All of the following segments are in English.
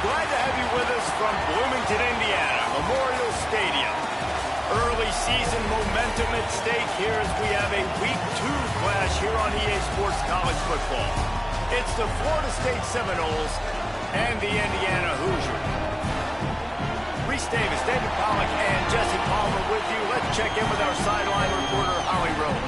Glad to have you with us from Bloomington, Indiana, Memorial Stadium. Early season momentum at stake here as we have a Week 2 clash here on EA Sports College Football. It's the Florida State Seminoles and the Indiana Hoosiers. Reese Davis, David Pollack, and Jesse Palmer with you. Let's check in with our sideline reporter, Holly Rowe.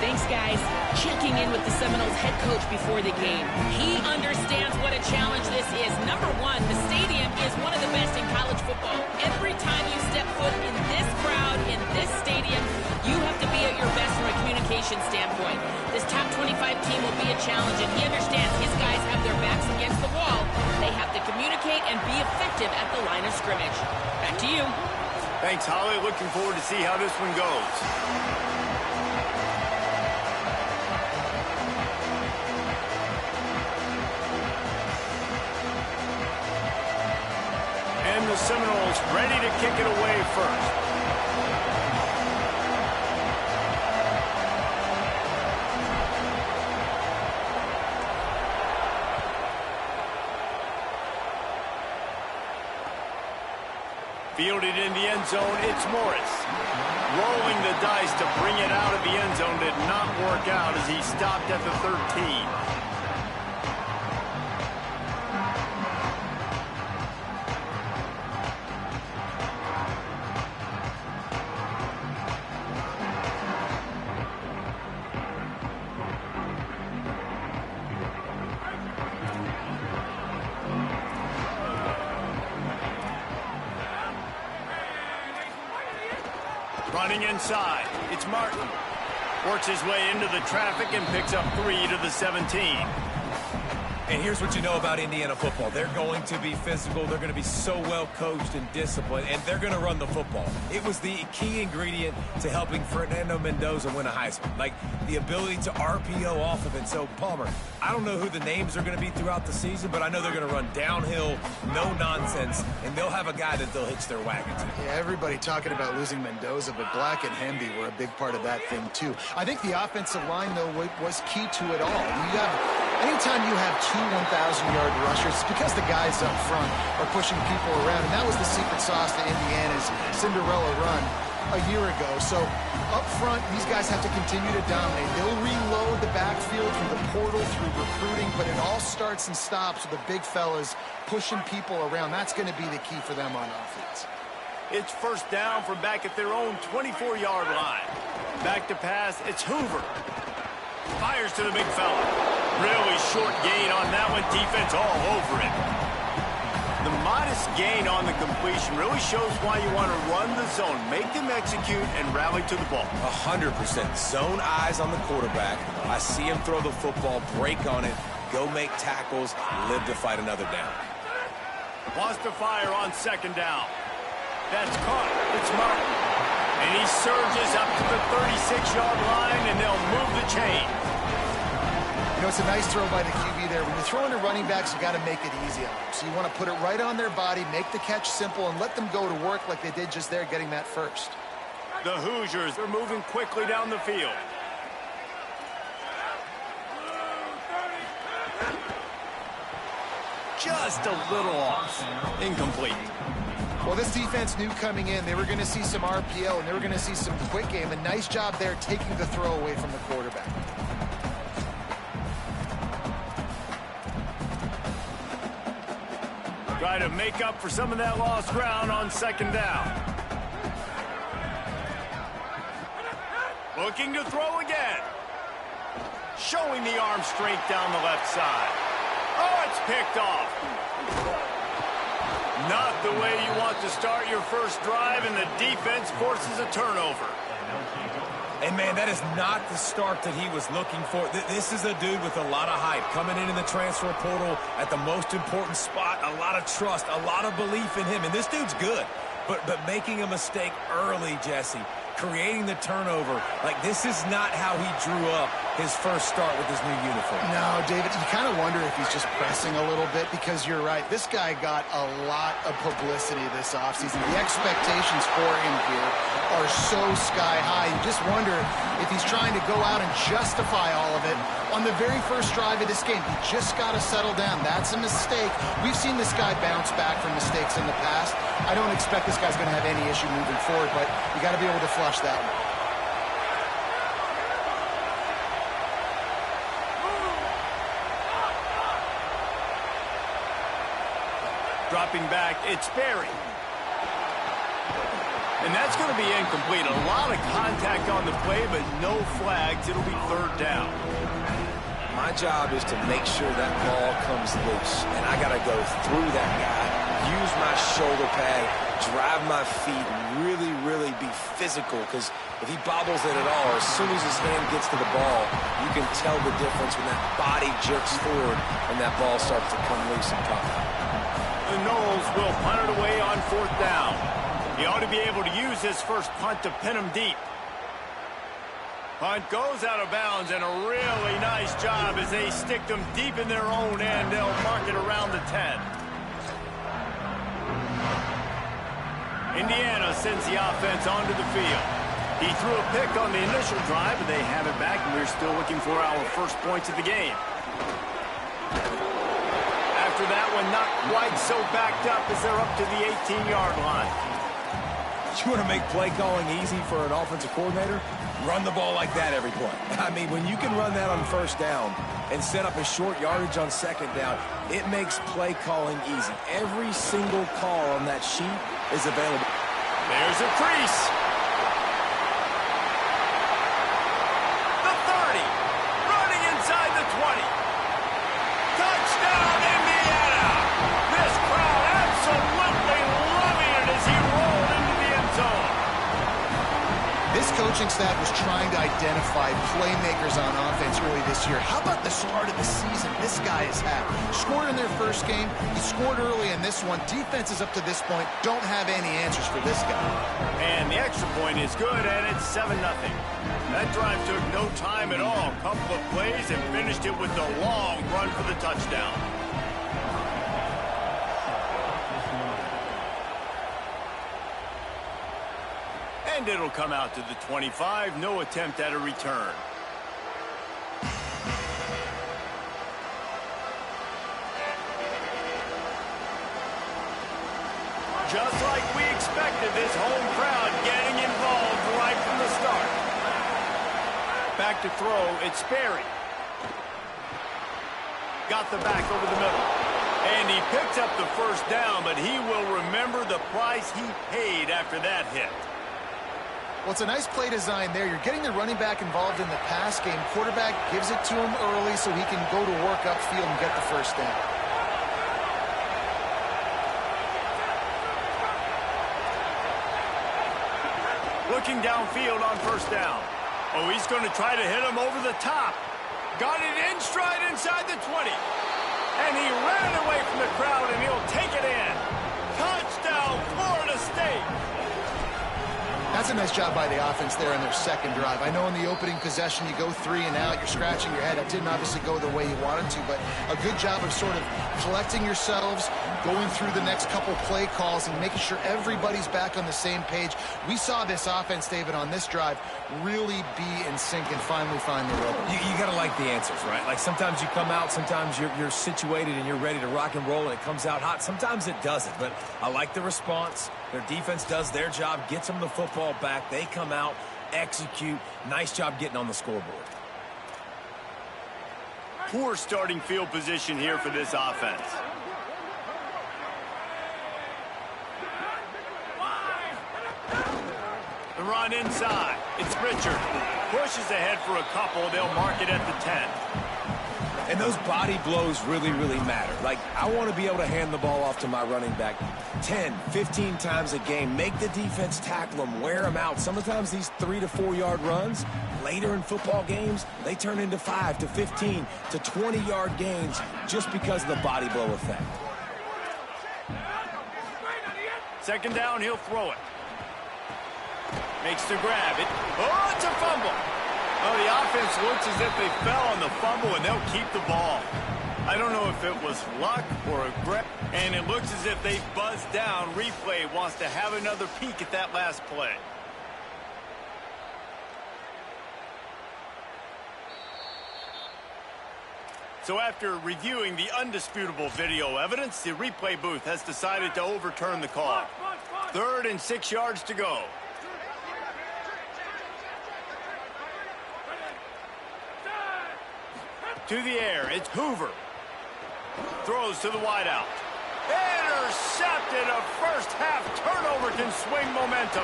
Thanks, guys. Checking in with the Seminoles head coach before the game. He understands what a challenge this is. Number one, the stadium is one of the best in college football. Every time you step foot in this crowd, in this stadium, you have to be at your best from a communication standpoint. This top 25 team will be a challenge, and he understands his guys have their backs against the wall. They have to communicate and be effective at the line of scrimmage. Back to you. Thanks, Holly. Looking forward to see how this one goes. And the Seminoles ready to kick it away first. Fielded in the end zone, it's Morris. Rolling the dice to bring it out of the end zone did not work out as he stopped at the 13. Running inside, it's Martin. Works his way into the traffic and picks up 3 to the 17. And here's what you know about Indiana football. They're going to be physical. They're going to be so well coached and disciplined, and they're going to run the football. It was the key ingredient to helping Fernando Mendoza win a Heisman, like the ability to RPO off of it. So, Palmer, I don't know who the names are going to be throughout the season, but I know they're going to run downhill, no nonsense, and they'll have a guy that they'll hitch their wagon to. Yeah, everybody talking about losing Mendoza, but Black and Hemby were a big part of that thing, too. I think the offensive line, though, was key to it all. Anytime you have two 1,000-yard rushers, it's because the guys up front are pushing people around, and that was the secret sauce to Indiana's Cinderella run a year ago. So up front, these guys have to continue to dominate. They'll reload the backfield from the portal through recruiting, but it all starts and stops with the big fellas pushing people around. That's going to be the key for them on offense. It's first down from back at their own 24-yard line. Back to pass, it's Hoover. Fires to the big fella. Really short gain on that one. Defense all over it. The modest gain on the completion really shows why you want to run the zone. Make them execute and rally to the ball. 100%. Zone eyes on the quarterback. I see him throw the football, break on it, go make tackles, live to fight another down. Wants to fire on second down. That's caught. It's Martin. And he surges up to the 36-yard line, and they'll move the chain. You know, it's a nice throw by the QB there. When you're throwing to running backs, you got to make it easy on them. So you want to put it right on their body, make the catch simple, and let them go to work like they did just there, getting that first. The Hoosiers are moving quickly down the field. Just a little off. Incomplete. Well, this defense knew coming in they were going to see some RPO and they were going to see some quick game. A nice job there taking the throw away from the quarterback. Try to make up for some of that lost ground on second down. Looking to throw again. Showing the arm strength down the left side. Oh, it's picked off. Not the way you want to start your first drive, and the defense forces a turnover. And, man, that is not the start that he was looking for. This is a dude with a lot of hype, coming in the transfer portal at the most important spot, a lot of trust, a lot of belief in him. And this dude's good, but making a mistake early, Jesse, creating the turnover, like this is not how he drew up his first start with his new uniform. No, David, you kind of wonder if he's just pressing a little bit, because you're right. This guy got a lot of publicity this offseason. The expectations for him here are so sky high. You just wonder if he's trying to go out and justify all of it on the very first drive of this game. He just got to settle down. That's a mistake. We've seen this guy bounce back from mistakes in the past. I don't expect this guy's going to have any issue moving forward, but you got to be able to flush that one. Dropping back, it's Barry. And that's going to be incomplete. A lot of contact on the play, but no flags. It'll be third down. My job is to make sure that ball comes loose, and I got to go through that guy, use my shoulder pad, drive my feet, and really be physical, because if he bobbles it at all, as soon as his hand gets to the ball, you can tell the difference when that body jerks forward and that ball starts to come loose and pop out. The Knowles will punt it away on fourth down. He ought to be able to use his first punt to pin him deep. Punt goes out of bounds, and a really nice job as they stick them deep in their own end. They'll mark it around the 10. Indiana sends the offense onto the field. He threw a pick on the initial drive, but they have it back, and we're still looking for our first points of the game. After that one, not quite so backed up as they're up to the 18-yard line. You want to make play calling easy for an offensive coordinator? Run the ball like that every play. I mean, when you can run that on first down and set up a short yardage on second down, it makes play calling easy. Every single call on that sheet is available. There's a crease. The 30. Running inside the 20. Touchdown, Indiana! This crowd absolutely loving it as he rolled into the end zone. This coaching staff was trying to identify playmakers on offense early this year. How about the start of the season this guy has had? Scored in their first game. He scored early in this one. Defenses up to this point don't have any answers for this guy. And the extra point is good, and it's 7-0. That drive took no time at all. A couple of plays and finished it with a long run for the touchdown. And it'll come out to the 25. No attempt at a return. Just like we expected, this home crowd getting involved right from the start. Back to throw, it's Sperry. Got the back over the middle. And he picks up the first down, but he will remember the price he paid after that hit. Well, it's a nice play design there. You're getting the running back involved in the pass game. Quarterback gives it to him early so he can go to work upfield and get the first down. Looking downfield on first down. Oh, he's going to try to hit him over the top. Got it in stride inside the 20. And he ran away from the crowd, and he'll take it in. Touchdown, Florida State. That's a nice job by the offense there in their second drive. I know in the opening possession you go 3 and out, you're scratching your head. That didn't obviously go the way you wanted to, but a good job of sort of collecting yourselves, going through the next couple play calls and making sure everybody's back on the same page. We saw this offense, David, on this drive really be in sync and finally find the rhythm. You got to like the answers, right? Like sometimes you come out, sometimes you're situated and you're ready to rock and roll and it comes out hot. Sometimes it doesn't, but I like the response. Their defense does their job, gets them the football back. They come out, execute. Nice job getting on the scoreboard. Poor starting field position here for this offense. The run inside. It's Richard. pushes ahead for a couple. They'll mark it at the 10. And those body blows really, really matter. Like, I want to be able to hand the ball off to my running back 10, 15 times a game. Make the defense tackle them, wear them out. Sometimes these 3 to 4 yard runs, later in football games, they turn into 5 to 15 to 20 yard gains just because of the body blow effect. Second down, he'll throw it. Makes the grab. Oh, it's a fumble. Oh, the offense looks as if they fell on the fumble, and they'll keep the ball. I don't know if it was luck or a grab, and it looks as if they buzzed down. Replay wants to have another peek at that last play. So after reviewing the undisputable video evidence, the replay booth has decided to overturn the call. 3rd and 6 yards to go. To the air, it's Hoover. Throws to the wideout. Intercepted. A first-half turnover can swing momentum.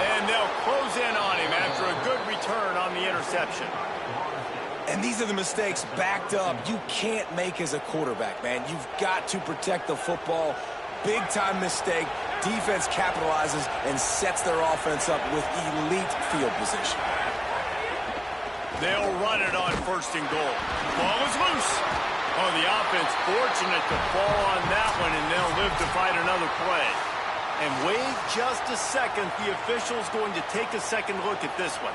And they'll close in on him after a good return on the interception. And these are the mistakes backed up you can't make as a quarterback, man. You've got to protect the football. Big-time mistake. Defense capitalizes and sets their offense up with elite field position. They'll run it on 1st and goal. Ball is loose. Oh, the offense fortunate to fall on that one, and they'll live to fight another play. And wait just a second. The official's going to take a second look at this one.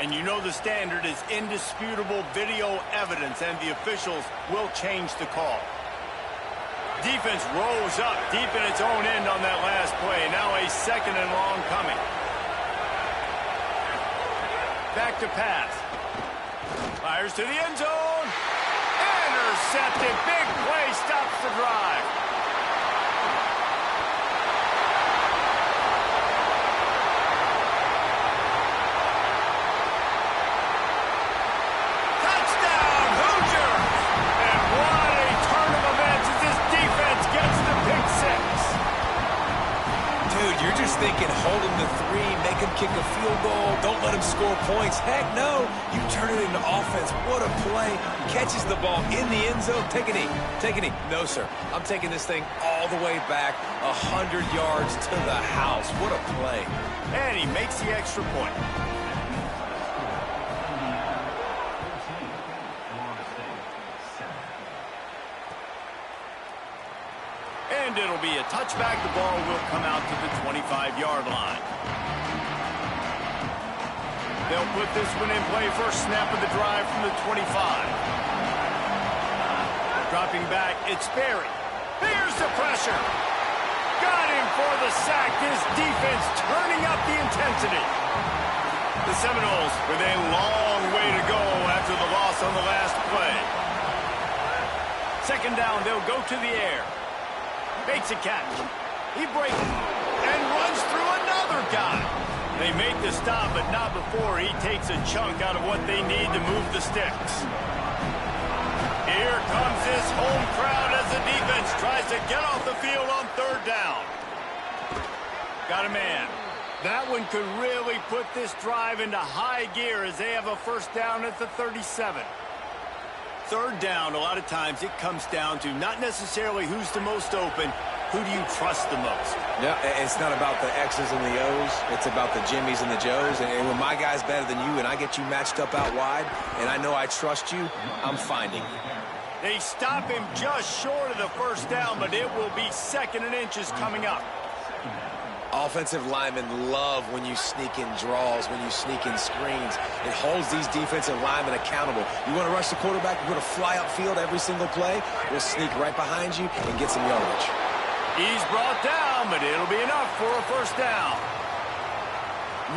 And you know the standard is indisputable video evidence, and the officials will change the call. Defense rose up deep in its own end on that last play. Now a 2nd and long coming. Back to pass. Fires to the end zone. Intercepted. Big play stops the drive. Touchdown, Hoosiers! And what a turn of events as this defense gets the pick 6. Dude, you're just thinking, hold him to 3, make him kick a field goal, don't let him score points. Heck no, you turn it into offense. What a play. Catches the ball in the end zone. Take a knee. Take a knee. No, sir. I'm taking this thing all the way back 100 yards to the house. What a play. And he makes the extra point. And it'll be a touchback. The ball will come out to the 25-yard line. They'll put this one in play. First snap of the drive from the 25. Dropping back, it's Berry. Here's the pressure. Got him for the sack. This defense turning up the intensity. The Seminoles with a long way to go after the loss on the last play. 2nd down, they'll go to the air. Makes a catch. He breaks and runs through another guy. They make the stop, but not before he takes a chunk out of what they need to move the sticks. Here comes this home crowd as the defense tries to get off the field on 3rd down. Got a man. That one could really put this drive into high gear as they have a 1st down at the 37. 3rd down, a lot of times it comes down to not necessarily who's the most open, who do you trust the most? Yeah, it's not about the X's and the O's. It's about the Jimmies and the Joes. And when my guy's better than you and I get you matched up out wide and I know I trust you, I'm finding you. They stop him just short of the 1st down, but it will be 2nd and inches coming up. Offensive linemen love when you sneak in draws, when you sneak in screens. It holds these defensive linemen accountable. You want to rush the quarterback, you want to fly upfield every single play, we'll sneak right behind you and get some yardage. He's brought down, but it'll be enough for a 1st down.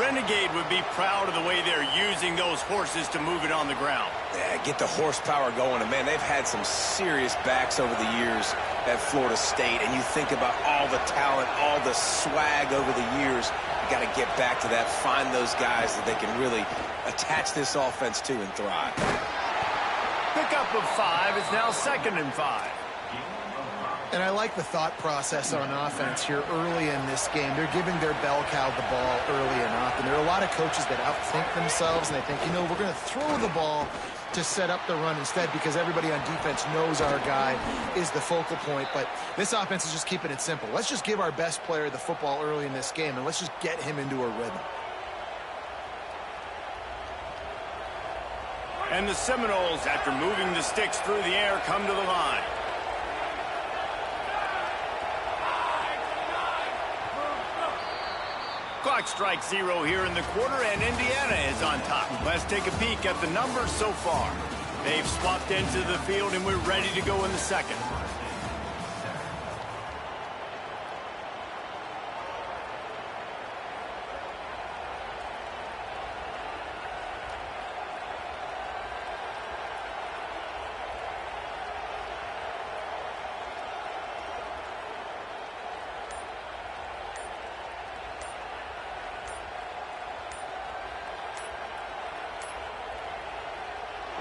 Renegade would be proud of the way they're using those horses to move it on the ground. Yeah, get the horsepower going. And, man, they've had some serious backs over the years at Florida State. And you think about all the talent, all the swag over the years. You got to get back to that, find those guys that they can really attach this offense to and thrive. Pickup of 5 is now 2nd and 5. And I like the thought process on offense here early in this game. They're giving their bell cow the ball early enough. And there are a lot of coaches that outthink themselves, and they think, you know, we're going to throw the ball to set up the run instead because everybody on defense knows our guy is the focal point. But this offense is just keeping it simple. Let's just give our best player the football early in this game, and let's just get him into a rhythm. And the Seminoles, after moving the sticks through the air, come to the line. Clock strikes 0 here in the quarter, and Indiana is on top. Let's take a peek at the numbers so far. They've swapped into the field, and we're ready to go in the second.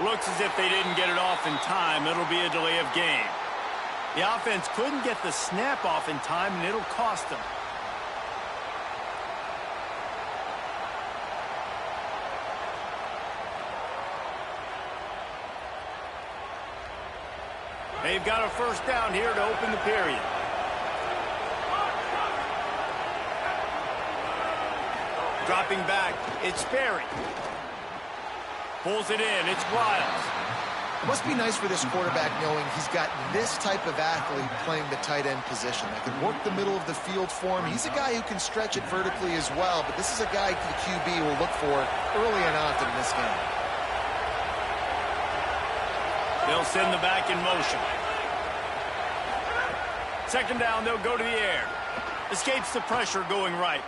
Looks as if they didn't get it off in time. It'll be a delay of game. The offense couldn't get the snap off in time, and it'll cost them. They've got a first down here to open the period. Dropping back, it's Sperry. Pulls it in, it's Wiles. It must be nice for this quarterback knowing he's got this type of athlete playing the tight end position that can work the middle of the field for him. He's a guy who can stretch it vertically as well, but this is a guy the QB will look for early and often in this game. They'll send the back in motion. Second down, they'll go to the air. Escapes the pressure going right.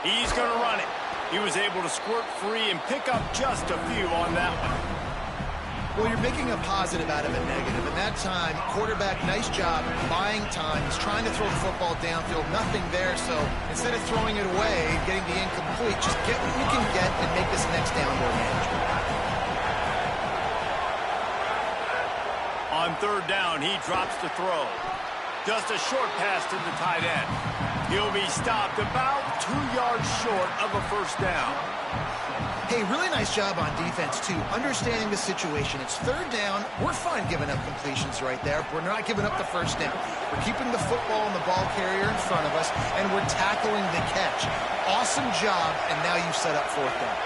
He's going to run it. He was able to squirt free and pick up just a few on that one. Well, you're making a positive out of a negative. And that time, quarterback, nice job buying time. He's trying to throw the football downfield. Nothing there, so instead of throwing it away, getting the incomplete, just get what you can get and make this next down more manageable. On third down, he drops the throw. Just a short pass to the tight end. He'll be stopped about 2 yards short of a first down. Hey, really nice job on defense, too, understanding the situation. It's third down. We're fine giving up completions right there. We're not giving up the first down. We're keeping the football and the ball carrier in front of us, and we're tackling the catch. Awesome job, and now you've set up fourth down.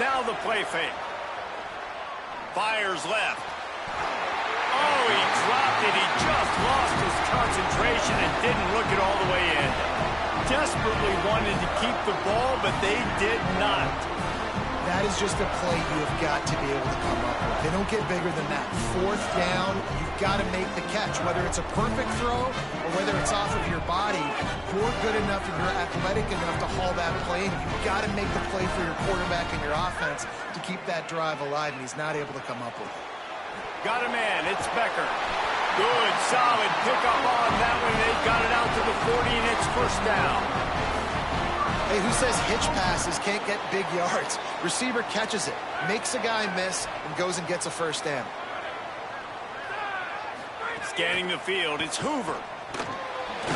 Now the play fake. Fires left. Oh, he dropped it. He just lost his concentration and didn't look it all the way in. Desperately wanted to keep the ball, but they did not. That is just a play you have got to be able to come up with. They don't get bigger than that. Fourth down, you've got to make the catch. Whether it's a perfect throw or whether it's off of your body, you're good enough and you're athletic enough to haul that play, and you've got to make the play for your quarterback and your offense to keep that drive alive, and he's not able to come up with it. Got a man. It's Becker. Good, solid pickup on that one. They've got it out to the 40, and it's first down. Hey, who says hitch passes can't get big yards? Receiver catches it, makes a guy miss, and goes and gets a first down. Scanning the field, it's Hoover.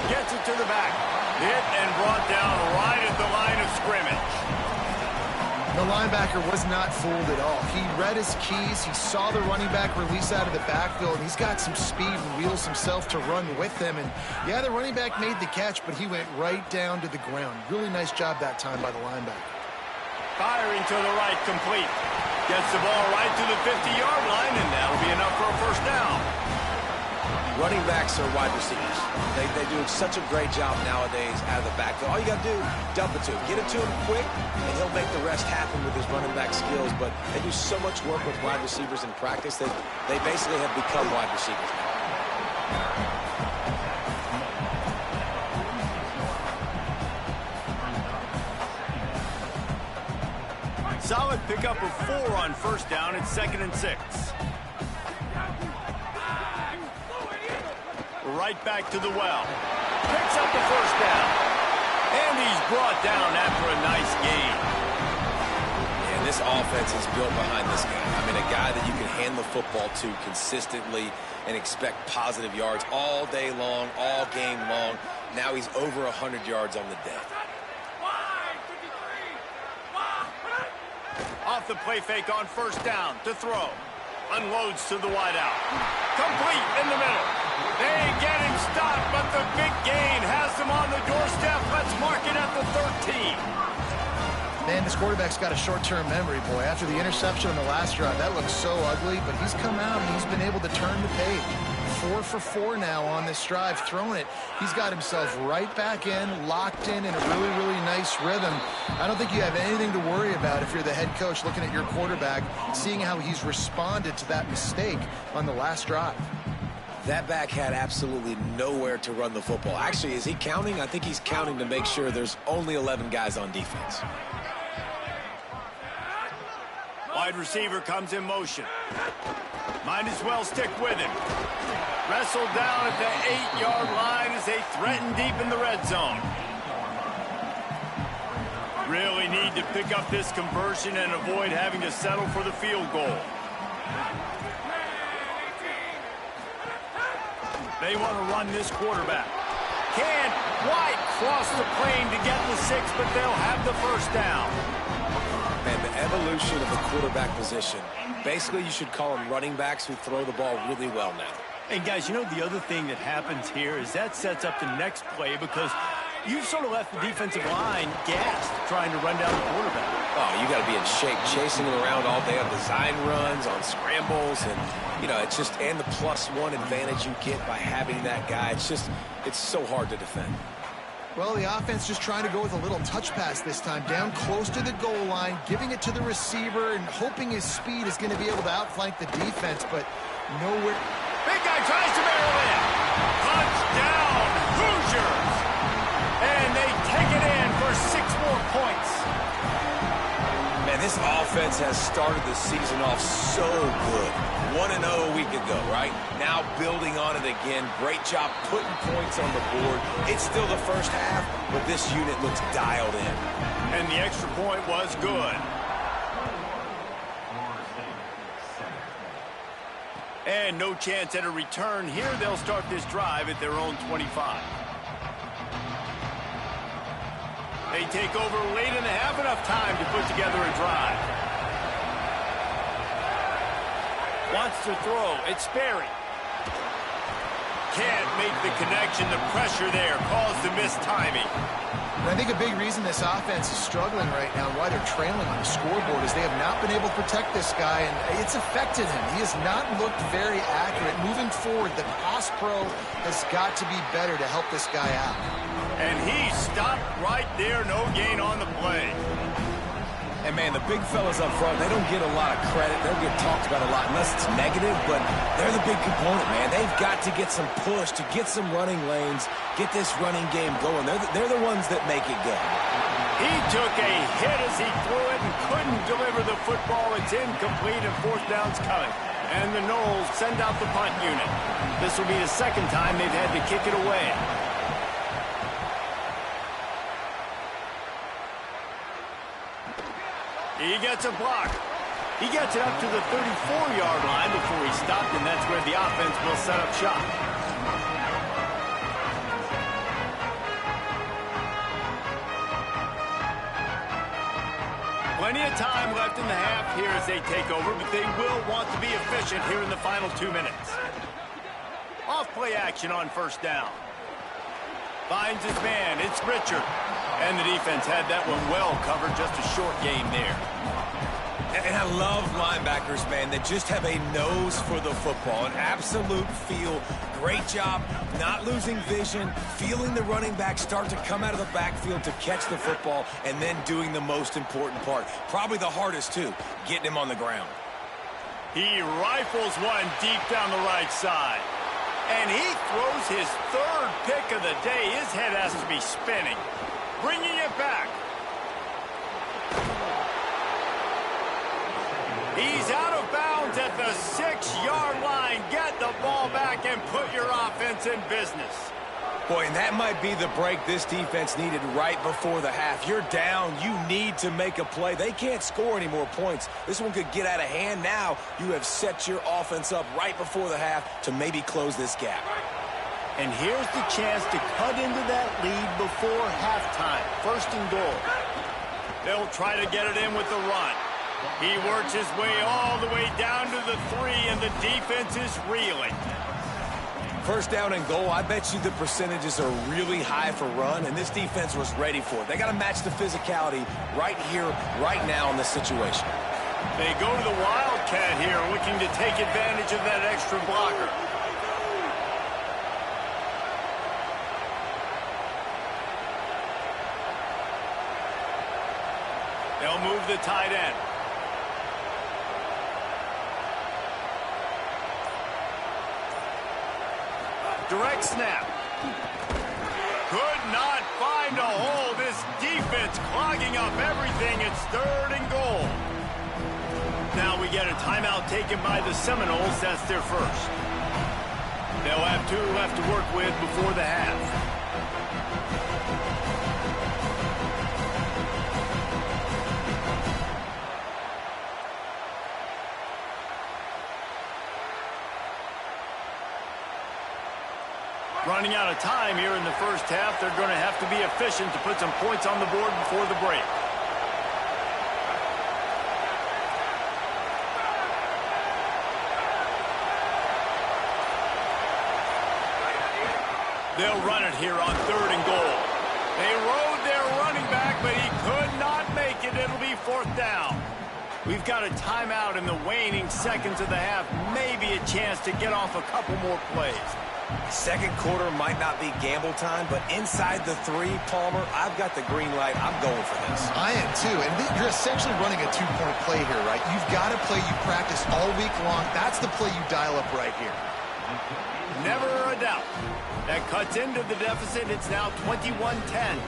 Gets it to the back. Hit and brought down right at the line of scrimmage. The linebacker was not fooled at all. He read his keys. He saw the running back release out of the backfield, and he's got some speed and wheels himself to run with them. And, yeah, the running back made the catch, but he went right down to the ground. Really nice job that time by the linebacker. Firing to the right, complete. Gets the ball right to the 50-yard line, and that'll be enough for a first down. Running backs are wide receivers. They do such a great job nowadays out of the backfield. All you got to do, dump it to him. Get it to him quick, and he'll make the rest happen with his running back skills. But they do so much work with wide receivers in practice that they basically have become wide receivers now. Solid pickup of 4 on first down. It's 2nd and 6. Right back to the well. Picks up the first down. And he's brought down after a nice gain. And this offense is built behind this guy. I mean, a guy that you can hand the football to consistently and expect positive yards all day long, all game long. Now he's over 100 yards on the day. Off the play fake on first down to throw. Unloads to the wideout. Complete in the middle. They get him stopped, but the big gain has them on the doorstep. Let's mark it at the 13. Man, this quarterback's got a short-term memory, boy. After the interception on the last drive, that looked so ugly, but he's come out and he's been able to turn the page. 4 for 4 now on this drive, throwing it. He's got himself right back in, locked in a really, really nice rhythm. I don't think you have anything to worry about if you're the head coach looking at your quarterback, seeing how he's responded to that mistake on the last drive. That back had absolutely nowhere to run the football. Actually, is he counting? I think he's counting to make sure there's only 11 guys on defense. Wide receiver comes in motion. Might as well stick with him. Wrestled down at the 8-yard line as they threaten deep in the red zone. Really need to pick up this conversion and avoid having to settle for the field goal. They want to run this quarterback. Can't quite cross the plane to get the 6, but they'll have the first down. Man, the evolution of the quarterback position. Basically, you should call them running backs who throw the ball really well now. And guys, you know, the other thing that happens here is that sets up the next play because you've sort of left the defensive line gassed trying to run down the quarterback. Oh, you got to be in shape, chasing him around all day on design runs, on scrambles, and, you know, it's just, and the +1 advantage you get by having that guy. It's just, it's so hard to defend. Well, the offense just trying to go with a little touch pass this time, down close to the goal line, giving it to the receiver and hoping his speed is going to be able to outflank the defense, but nowhere. Big guy tries to barrel in. Touchdown, Hoosiers! And they take it in for 6 more points. Man, this offense has started the season off so good. 1-0 a week ago, right? Now building on it again. Great job putting points on the board. It's still the first half, but this unit looks dialed in. And the extra point was good. And no chance at a return here. They'll start this drive at their own 25. They take over late in the half, enough time to put together a drive. Wants to throw. It's Sperry. Can't make the connection. The pressure there caused the missed timing. And I think a big reason this offense is struggling right now, why they're trailing on the scoreboard, is they have not been able to protect this guy, and it's affected him. He has not looked very accurate. Moving forward, the pass pro has got to be better to help this guy out. And he stopped right there. No gain on the play. And, man, the big fellas up front, they don't get a lot of credit. They don't get talked about a lot unless it's negative, but they're the big component, man. They've got to get some push, to get some running lanes, get this running game going. They're the ones that make it go. He took a hit as he threw it and couldn't deliver the football. It's incomplete and 4th down's coming. And the Knowles send out the punt unit. This will be the second time they've had to kick it away. He gets a block. He gets it up to the 34-yard line before he stopped, and that's where the offense will set up shop. Plenty of time left in the half here as they take over, but they will want to be efficient here in the final 2 minutes. Off-play action on first down. Finds his man. It's Richard. And the defense had that one well covered. Just a short game there. And I love linebackers, man, that just have a nose for the football, an absolute feel. Great job not losing vision, feeling the running back start to come out of the backfield to catch the football, and then doing the most important part. Probably the hardest, too, getting him on the ground. He rifles one deep down the right side. And he throws his 3rd pick of the day. His head has to be spinning. Bringing it back. He's out of bounds at the 6-yard line. Get the ball back and put your offense in business. Boy, and that might be the break this defense needed right before the half. You're down. You need to make a play. They can't score any more points. This one could get out of hand. Now you have set your offense up right before the half to maybe close this gap. And here's the chance to cut into that lead before halftime. First and goal. They'll try to get it in with the run. He works his way all the way down to the 3, and the defense is reeling. First down and goal, I bet you the percentages are really high for run, and this defense was ready for it. They got to match the physicality right here, right now in this situation. They go to the Wildcat here, looking to take advantage of that extra blocker. They'll move the tight end. Direct snap. Could not find a hole. This defense clogging up everything. It's 3rd and goal. Now we get a timeout taken by the Seminoles. That's their first. They'll have 2 left to work with before the half. Running out of time here in the first half. They're going to have to be efficient to put some points on the board before the break. They'll run it here on 3rd and goal. They rode their running back, but he could not make it. It'll be 4th down. We've got a timeout in the waning seconds of the half. Maybe a chance to get off a couple more plays. Second quarter might not be gamble time, but inside the 3, Palmer, I've got the green light. I'm going for this. I am too, and you're essentially running a 2-point play here, right? You've got a play you practice all week long. That's the play you dial up right here. Never a doubt. That cuts into the deficit. It's now 21-10.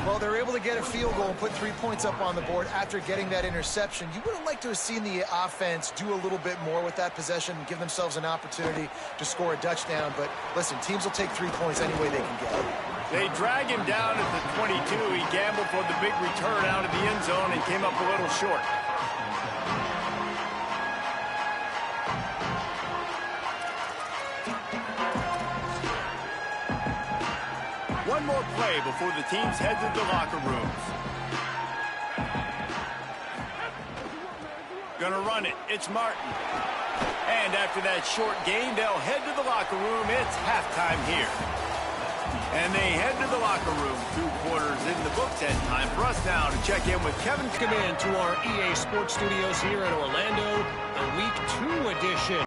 Well, they're able to get a field goal and put 3 points up on the board after getting that interception. You would have liked to have seen the offense do a little bit more with that possession and give themselves an opportunity to score a touchdown. But listen, teams will take 3 points any way they can get it. They drag him down at the 22. He gambled for the big return out of the end zone and came up a little short. One more play before the teams head to the locker rooms. Gonna run it. It's Martin. And after that short gain, they'll head to the locker room. It's halftime here. And they head to the locker room. 2 quarters in the books, and time for us now to check in with Kevin. Welcome in to our EA Sports Studios here in Orlando, the Week 2 edition.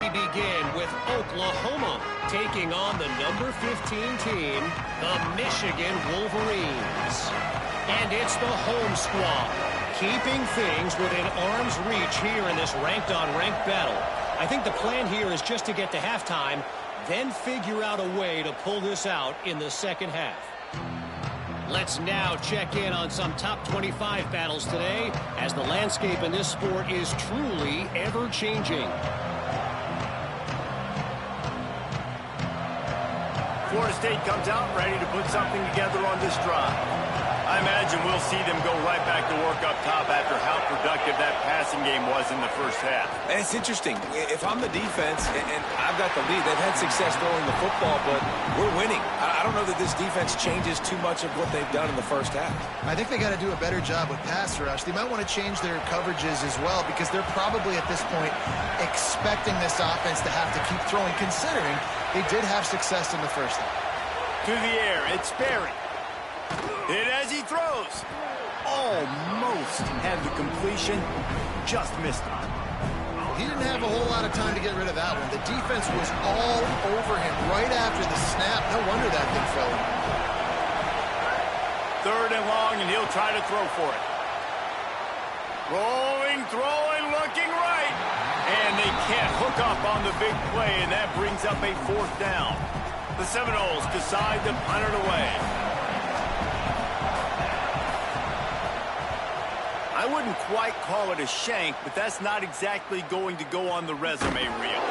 We begin with Oklahoma taking on the number 15 team, the Michigan Wolverines. And it's the home squad, keeping things within arm's reach here in this ranked-on-ranked battle. I think the plan here is just to get to halftime, then figure out a way to pull this out in the second half. Let's now check in on some top 25 battles today, as the landscape in this sport is truly ever-changing. Florida State comes out ready to put something together on this drive. I imagine we'll see them go right back to work up top after how productive that passing game was in the first half. And it's interesting. If I'm the defense and I've got the lead, they've had success throwing the football, but we're winning. I don't know that this defense changes too much of what they've done in the first half. I think they got to do a better job with pass rush. They might want to change their coverages as well, because they're probably at this point expecting this offense to have to keep throwing, considering they did have success in the first half. To the air, it's Sperry. Hit as he throws. Almost had the completion, just missed it. He didn't have a whole lot of time to get rid of that one. The defense was all over him right after the snap. No wonder that thing fell. 3rd and long, and he'll try to throw for it. Rolling, throwing, looking right. And they can't hook up on the big play, and that brings up a 4th down. The Seminoles decide to punt it away. I wouldn't quite call it a shank, but that's not exactly going to go on the resume reel.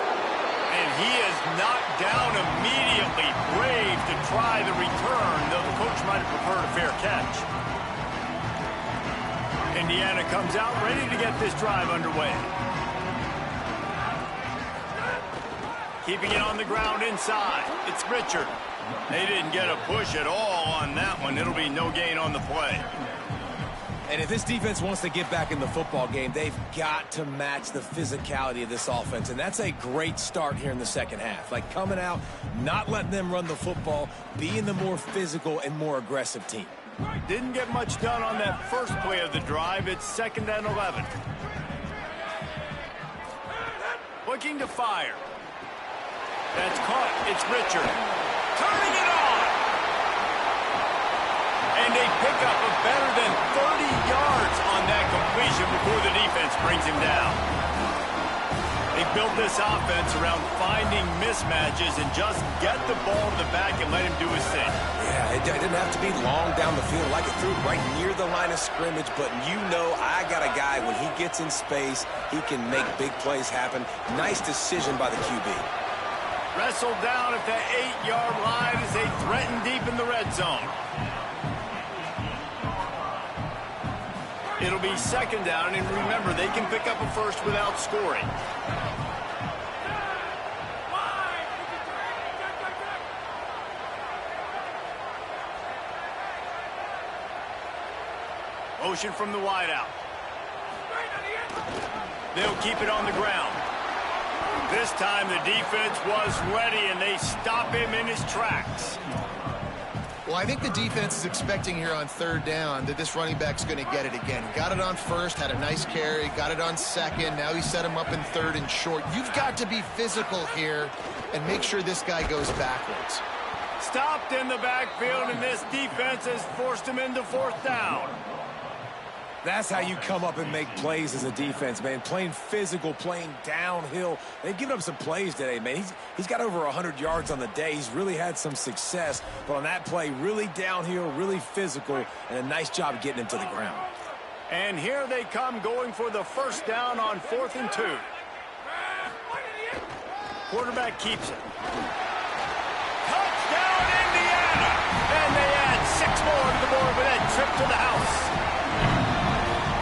And he is knocked down immediately. Brave to try the return, though the coach might have preferred a fair catch. Indiana comes out ready to get this drive underway. Keeping it on the ground inside. It's Richard. They didn't get a push at all on that one. It'll be no gain on the play. And if this defense wants to get back in the football game, they've got to match the physicality of this offense. And that's a great start here in the second half. Like coming out, not letting them run the football, being the more physical and more aggressive team. Didn't get much done on that first play of the drive. It's 2nd and 11. Looking to fire. That's caught. It's Richard. Turning it on. And they pick up a better than 30 yards on that completion before the defense brings him down. They built this offense around finding mismatches and just get the ball to the back and let him do his thing. Yeah, it didn't have to be long down the field. Like it threw right near the line of scrimmage, but you know I got a guy, when he gets in space, he can make big plays happen. Nice decision by the QB. Wrestled down at the 8-yard line as they threaten deep in the red zone. It'll be 2nd down, and remember, they can pick up a first without scoring. Motion from the wideout. They'll keep it on the ground. This time the defense was ready, and they stop him in his tracks. Well, I think the defense is expecting here on 3rd down that this running back's going to get it again. Got it on 1st, had a nice carry, got it on 2nd. Now he set him up in 3rd and short. You've got to be physical here and make sure this guy goes backwards. Stopped in the backfield, and this defense has forced him into 4th down. That's how you come up and make plays as a defense, man. Playing physical, playing downhill. They've given up some plays today, man. He's got over 100 yards on the day. He's really had some success. But on that play, really downhill, really physical, and a nice job getting him to the ground. And here they come going for the 1st down on 4th and 2. Quarterback keeps it. Touchdown, Indiana! And they add 6 more to the board with that trip to the house.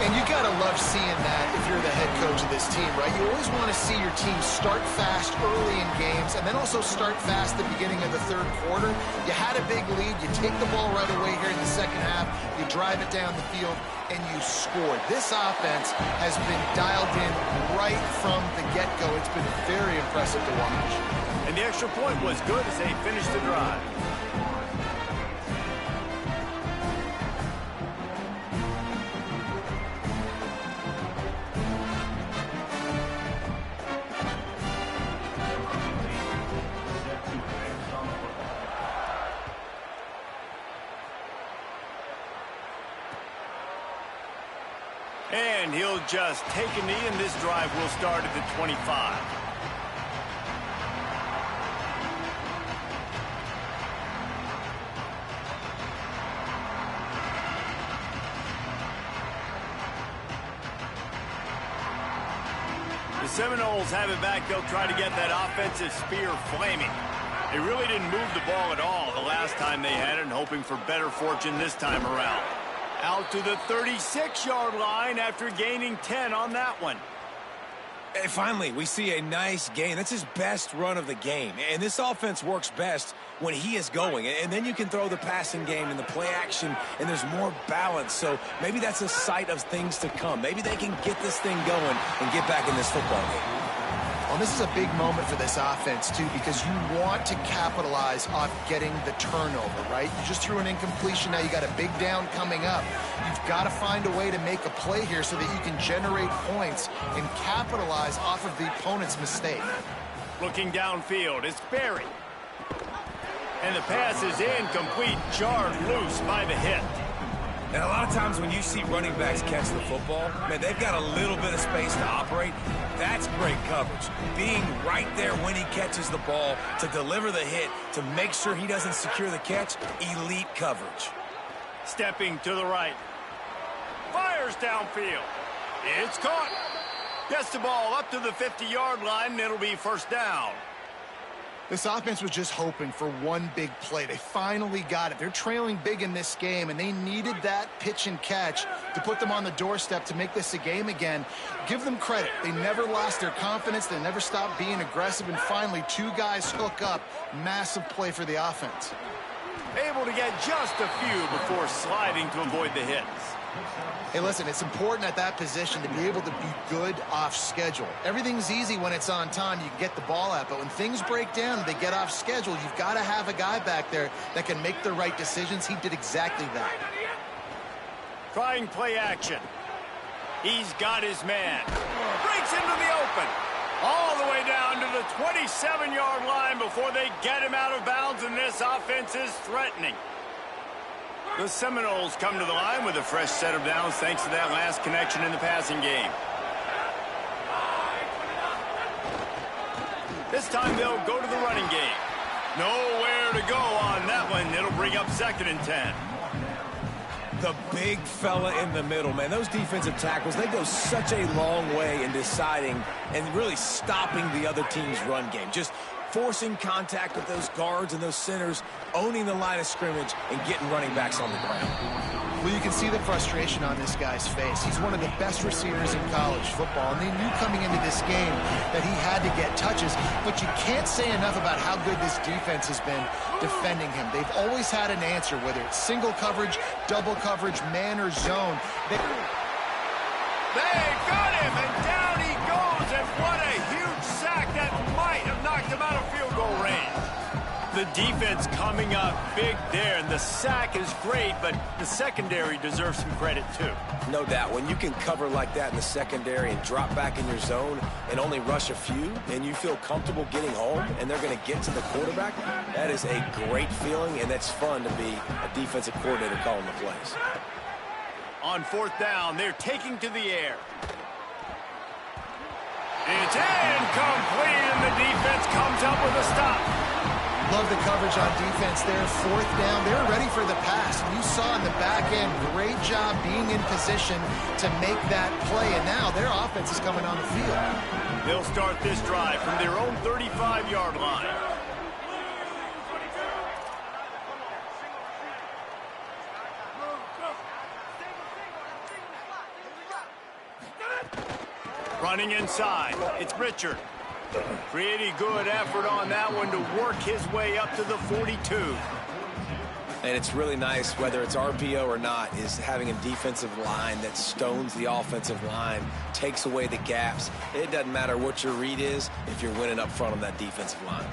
And you got to love seeing that if you're the head coach of this team, right? You always want to see your team start fast early in games and then also start fast at the beginning of the 3rd quarter. You had a big lead. You take the ball right away here in the 2nd half. You drive it down the field, and you score. This offense has been dialed in right from the get-go. It's been very impressive to watch. And the extra point was good as they finished the drive. And he'll just take a knee, and this drive will start at the 25. The Seminoles have it back. They'll try to get that offensive spear flaming. They really didn't move the ball at all the last time they had it, and hoping for better fortune this time around. Out to the 36-yard line after gaining 10 on that one. Hey, finally, we see a nice gain. That's his best run of the game. And this offense works best when he is going. And then you can throw the passing game and the play action, and there's more balance. So maybe that's a sight of things to come. Maybe they can get this thing going and get back in this football game. Well, this is a big moment for this offense, too, because you want to capitalize off getting the turnover, right? You just threw an incompletion. Now you got a big down coming up. You've got to find a way to make a play here so that you can generate points and capitalize off of the opponent's mistake. Looking downfield, it's Berry. And the pass is incomplete, jarred loose by the hit. And a lot of times when you see running backs catch the football, man, they've got a little bit of space to operate. That's great coverage. Being right there when he catches the ball to deliver the hit, to make sure he doesn't secure the catch, elite coverage. Stepping to the right. Fires downfield. It's caught. Gets the ball up to the 50-yard line, and it'll be 1st down. This offense was just hoping for one big play. They finally got it. They're trailing big in this game, and they needed that pitch and catch to put them on the doorstep to make this a game again. Give them credit. They never lost their confidence. They never stopped being aggressive, and finally, two guys hook up. Massive play for the offense. Able to get just a few before sliding to avoid the hits. Hey, listen, it's important at that position to be able to be good off schedule. Everything's easy when it's on time. You can get the ball out, but when things break down, they get off schedule. You've got to have a guy back there that can make the right decisions. He did exactly that. Trying play action. He's got his man. Breaks into the open. All the way down to the 27-yard line before they get him out of bounds, and this offense is threatening. The Seminoles come to the line with a fresh set of downs thanks to that last connection in the passing game. This time they'll go to the running game. Nowhere to go on that one. It'll bring up 2nd and 10. The big fella in the middle, man. Those defensive tackles, they go such a long way in deciding and really stopping the other team's run game. Just forcing contact with those guards and those centers, owning the line of scrimmage, and getting running backs on the ground. Well, you can see the frustration on this guy's face. He's one of the best receivers in college football, and they knew coming into this game that he had to get touches, but you can't say enough about how good this defense has been defending him. They've always had an answer, whether it's single coverage, double coverage, man or zone. They got him, and down he goes, and what a huge sack that might have knocked him out of field goal range. The defense coming up big there, and the sack is great, but the secondary deserves some credit too. No doubt. When you can cover like that in the secondary and drop back in your zone and only rush a few, and you feel comfortable getting home, and they're going to get to the quarterback, that is a great feeling, and that's fun to be a defensive coordinator calling the plays. On 4th down, they're taking to the air. It's incomplete, and the defense comes up with a stop. Love the coverage on defense there. 4th down. They were ready for the pass. You saw in the back end, great job being in position to make that play. And now their offense is coming on the field. They'll start this drive from their own 35-yard line. Running inside, it's Richard. Pretty good effort on that one to work his way up to the 42. And it's really nice, whether it's RPO or not, is having a defensive line that stones the offensive line, takes away the gaps. It doesn't matter what your read is if you're winning up front on that defensive line.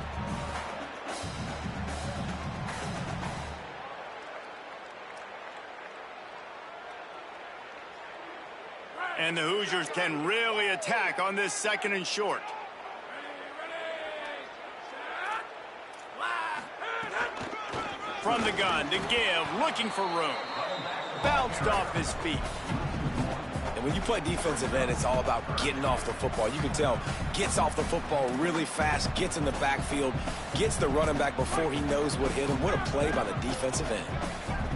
And the Hoosiers can really attack on this 2nd and short. From the gun to give, looking for room. Bounced off his feet. And when you play defensive end, it's all about getting off the football. You can tell, gets off the football really fast, gets in the backfield, gets the running back before he knows what hit him. What a play by the defensive end.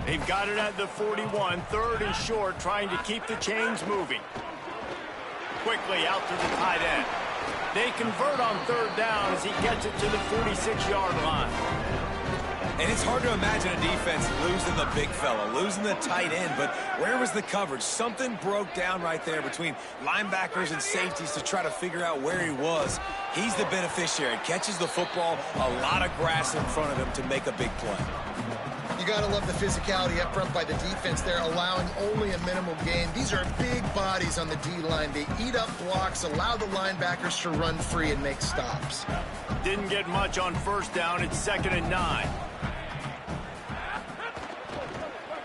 They've got it at the 41, 3rd and short, trying to keep the chains moving. Quickly out to the tight end. They convert on 3rd down as he gets it to the 46-yard line. And it's hard to imagine a defense losing the big fella, losing the tight end, but where was the coverage? Something broke down right there between linebackers and safeties to try to figure out where he was. He's the beneficiary. Catches the football, a lot of grass in front of him to make a big play. You got to love the physicality up front by the defense there, allowing only a minimal gain. These are big bodies on the D-line. They eat up blocks, allow the linebackers to run free and make stops. Didn't get much on 1st down. It's 2nd and 9.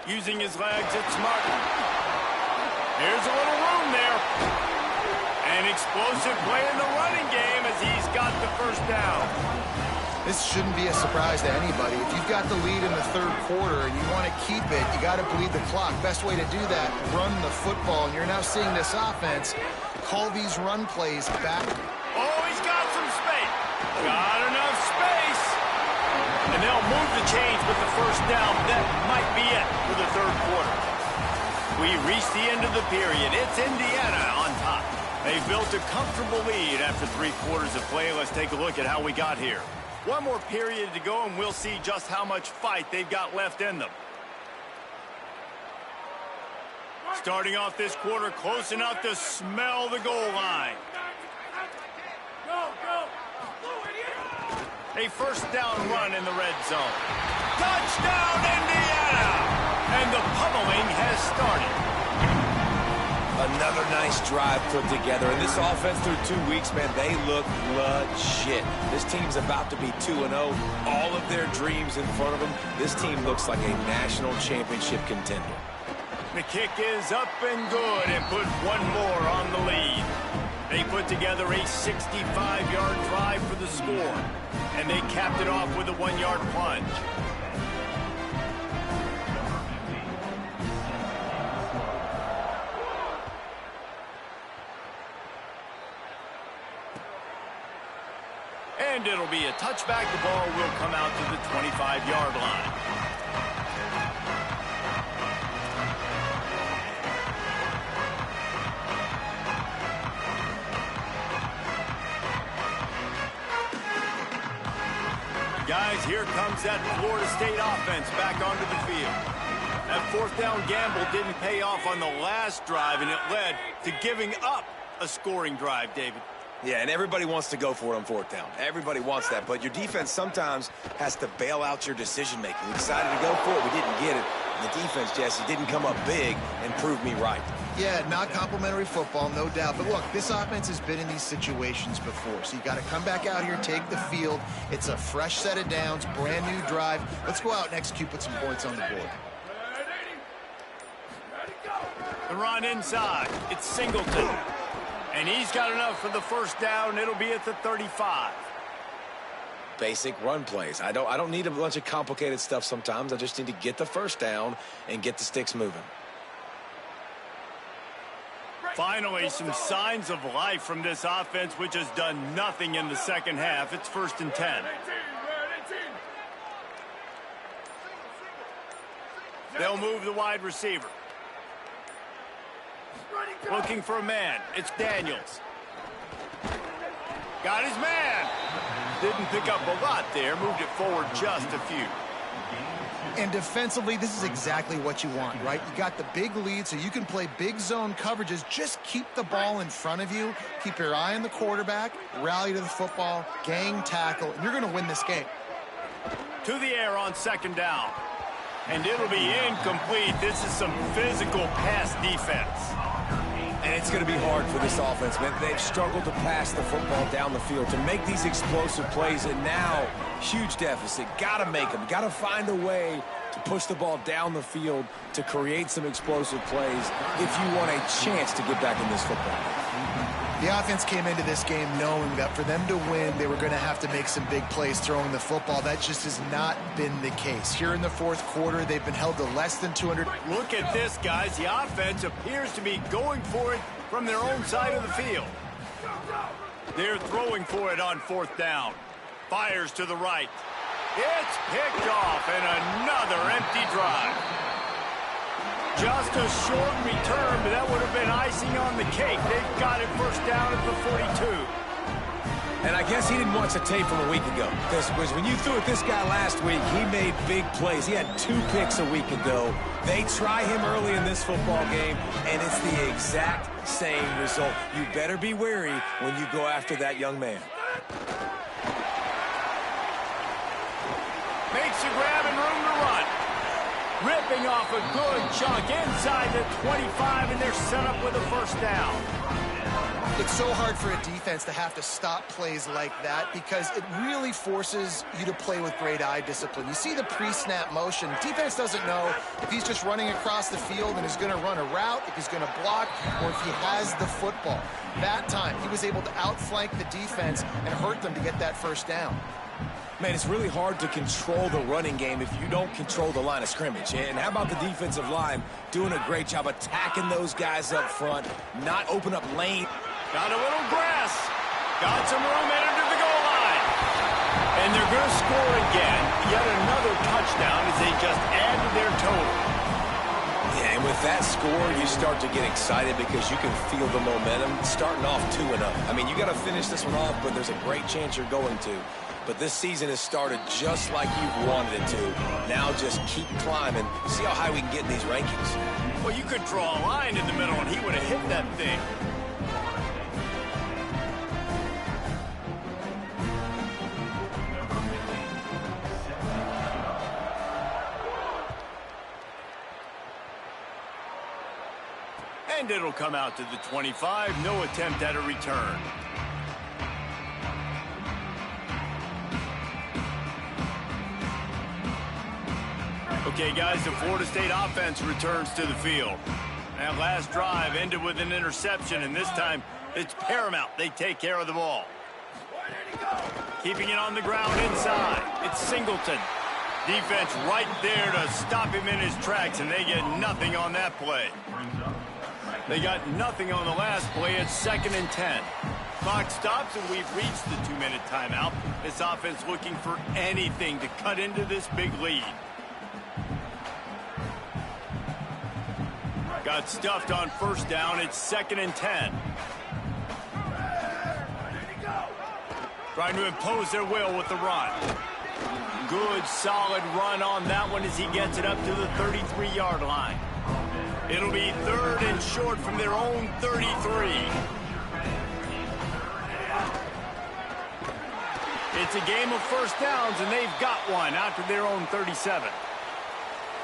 Using his legs, it's Martin. There's a little room there. An explosive play in the running game as he's got the 1st down. This shouldn't be a surprise to anybody. If you've got the lead in the 3rd quarter and you want to keep it, you got to bleed the clock. Best way to do that, run the football. And you're now seeing this offense call these run plays back. Oh, he's got some space. Got enough space. And they'll move the chains with the 1st down. That might be it for the 3rd quarter. We reach the end of the period. It's Indiana on top. They've built a comfortable lead after 3 quarters of play. Let's take a look at how we got here. One more period to go, and we'll see just how much fight they've got left in them. Starting off this quarter close enough to smell the goal line. A first down run in the red zone. Touchdown, Indiana! And the pummeling has started. Another nice drive put together. And this offense through 2 weeks, man, they look legit. This team's about to be 2-0. All of their dreams in front of them. This team looks like a national championship contender. The kick is up and good and put one more on the lead. They put together a 65-yard drive for the score, and they capped it off with a 1-yard plunge. And it'll be a touchback. The ball will come out to the 25-yard line. Guys, here comes that Florida State offense back onto the field. That fourth down gamble didn't pay off on the last drive, and it led to giving up a scoring drive, David. Yeah, and everybody wants to go for it on fourth down. Everybody wants that, but your defense sometimes has to bail out your decision-making. We decided to go for it. We didn't get it. And the defense, Jesse, didn't come up big and prove me right. Yeah, not complimentary football, no doubt. But look, this offense has been in these situations before. So you got to come back out here, take the field. It's a fresh set of downs, brand new drive. Let's go out and execute, put some points on the board. The run inside. It's Singleton. And he's got enough for the first down. It'll be at the 35. Basic run plays. I don't need a bunch of complicated stuff sometimes. I just need to get the first down and get the sticks moving. Finally, some signs of life from this offense, which has done nothing in the second half. It's 1st and 10. They'll move the wide receiver. Looking for a man. It's Daniels. Got his man. Didn't pick up a lot there. Moved it forward just a few. And defensively, this is exactly what you want, right? You got the big lead, so you can play big zone coverages. Just keep the ball in front of you. Keep your eye on the quarterback. Rally to the football. Gang tackle. And you're going to win this game. To the air on 2nd down. And it'll be incomplete. This is some physical pass defense. And it's going to be hard for this offense, man. They've struggled to pass the football down the field, to make these explosive plays, and now, huge deficit. Got to make them. Got to find a way to push the ball down the field to create some explosive plays if you want a chance to get back in this football game. The offense came into this game knowing that for them to win, they were going to have to make some big plays throwing the football. That just has not been the case. Here in the fourth quarter, they've been held to less than 200. Look at this, guys. The offense appears to be going for it from their own side of the field. They're throwing for it on 4th down. Fires to the right. It's picked off, and another empty drive. Just a short return, but that would have been icing on the cake. They've got it first down at the 42. And I guess he didn't watch the tape from a week ago. Because when you threw at this guy last week, he made big plays. He had 2 picks a week ago. They try him early in this football game, and it's the exact same result. You better be wary when you go after that young man. Makes a grab and room to run. Ripping off a good chunk inside the 25, and they're set up with a first down. It's so hard for a defense to have to stop plays like that because it really forces you to play with great eye discipline. You see the pre-snap motion. Defense doesn't know if he's just running across the field and is going to run a route, if he's going to block, or if he has the football. That time, he was able to outflank the defense and hurt them to get that first down. Man, it's really hard to control the running game if you don't control the line of scrimmage. And how about the defensive line doing a great job attacking those guys up front, not open up lane. Got a little grass. Got some room headed to the goal line. And they're going to score again. Yet another touchdown as they just add to their total. Yeah, and with that score, you start to get excited because you can feel the momentum starting off 2-0. I mean, you got to finish this one off, but there's a great chance you're going to. but this season has started just like you've wanted it to. Now just keep climbing. See how high we can get in these rankings. Well, you could draw a line in the middle, and he would have hit that thing. And it'll come out to the 25. No attempt at a return. Okay, guys, the Florida State offense returns to the field. That last drive ended with an interception, and this time it's paramount. They take care of the ball. Keeping it on the ground inside. It's Singleton. Defense right there to stop him in his tracks, and they get nothing on that play. They got nothing on the last play. It's 2nd and 10. Clock stops, and we've reached the 2-minute timeout. This offense looking for anything to cut into this big lead. Got stuffed on 1st down. It's 2nd and 10. Trying to impose their will with the run. Good, solid run on that one as he gets it up to the 33-yard line. It'll be 3rd and short from their own 33. It's a game of 1st downs, and they've got one out to their own 37.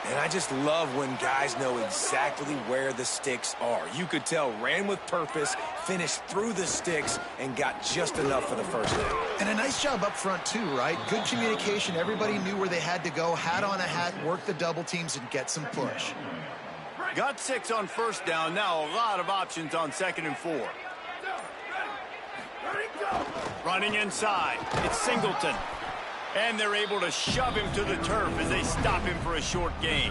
And I just love when guys know exactly where the sticks are. You could tell ran with purpose, finished through the sticks, and got just enough for the 1st down. And a nice job up front, too, right? Good communication. Everybody knew where they had to go, hat on a hat, work the double teams, and get some push. Got 6 on 1st down. Now a lot of options on 2nd and 4. Running inside. It's Singleton. And they're able to shove him to the turf as they stop him for a short gain.